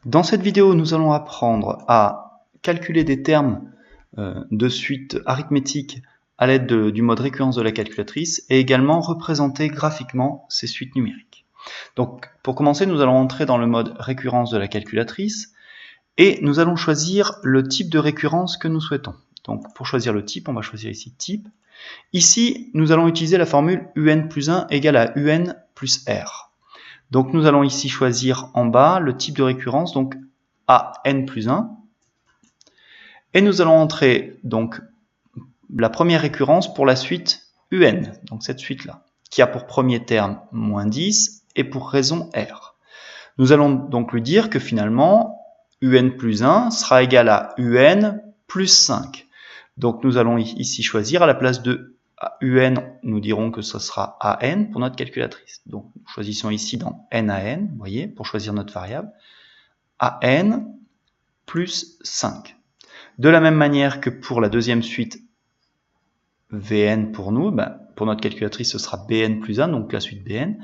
Dans cette vidéo, nous allons apprendre à calculer des termes de suite arithmétique à l'aide du mode récurrence de la calculatrice et également représenter graphiquement ces suites numériques. Donc, pour commencer, nous allons entrer dans le mode récurrence de la calculatrice et nous allons choisir le type de récurrence que nous souhaitons. Donc, pour choisir le type, on va choisir ici type. Ici, nous allons utiliser la formule un plus 1 égale à un plus r. Donc nous allons ici choisir en bas le type de récurrence, donc an plus 1. Et nous allons entrer donc la première récurrence pour la suite un, donc cette suite-là, qui a pour premier terme moins 10 et pour raison r. Nous allons donc lui dire que finalement un plus 1 sera égal à un plus 5. Donc nous allons ici choisir à la place de un, nous dirons que ce sera an pour notre calculatrice. Donc nous choisissons ici dans n à n, vous voyez, pour choisir notre variable, an plus 5. De la même manière que pour la deuxième suite vn pour nous, pour notre calculatrice ce sera bn plus 1, donc la suite bn.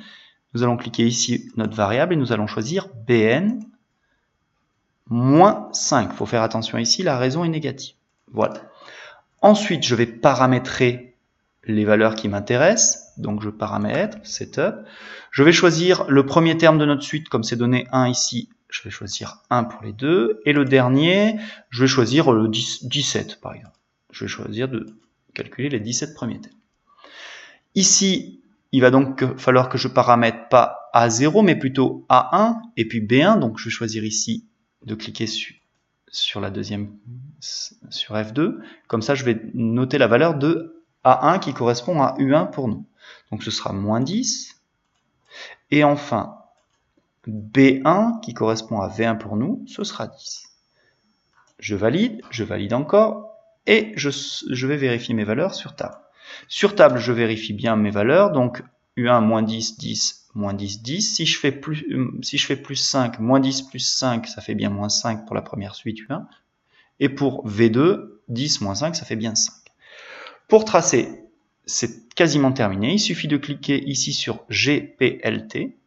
Nous allons cliquer ici notre variable et nous allons choisir bn moins 5. Il faut faire attention ici, la raison est négative. Voilà. Ensuite, je vais paramétrer les valeurs qui m'intéressent. Donc je paramètre, setup. Je vais choisir le premier terme de notre suite, comme c'est donné 1 ici, je vais choisir 1 pour les deux. Et le dernier, je vais choisir le 17 par exemple. Je vais choisir de calculer les 17 premiers termes. Ici, il va donc falloir que je paramètre pas A0, mais plutôt A1 et puis B1. Donc je vais choisir ici de cliquer sur la deuxième, sur F2. Comme ça, je vais noter la valeur de A1 qui correspond à U1 pour nous. Donc ce sera moins 10. Et enfin, B1 qui correspond à V1 pour nous, ce sera 10. Je valide encore, et je vais vérifier mes valeurs sur table. Sur table, je vérifie bien mes valeurs, donc U1 moins 10, 10, moins 10, 10. Si je fais plus 5, moins 10 plus 5, ça fait bien moins 5 pour la première suite U1. Et pour V2, 10 moins 5, ça fait bien 5. Pour tracer, c'est quasiment terminé. Il suffit de cliquer ici sur GPLT.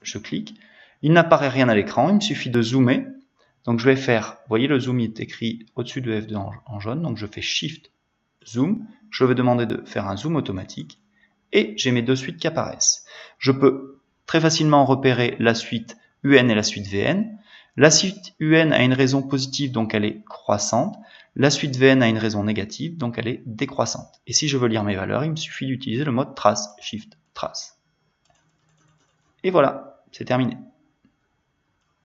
Je clique. Il n'apparaît rien à l'écran. Il me suffit de zoomer. Donc je vais faire, vous voyez le zoom est écrit au-dessus de F2 en jaune. Donc je fais Shift Zoom. Je vais demander de faire un zoom automatique. Et j'ai mes deux suites qui apparaissent. Je peux très facilement repérer la suite UN et la suite VN. La suite UN a une raison positive, donc elle est croissante. La suite VN a une raison négative, donc elle est décroissante. Et si je veux lire mes valeurs, il me suffit d'utiliser le mode trace, Shift, trace. Et voilà, c'est terminé.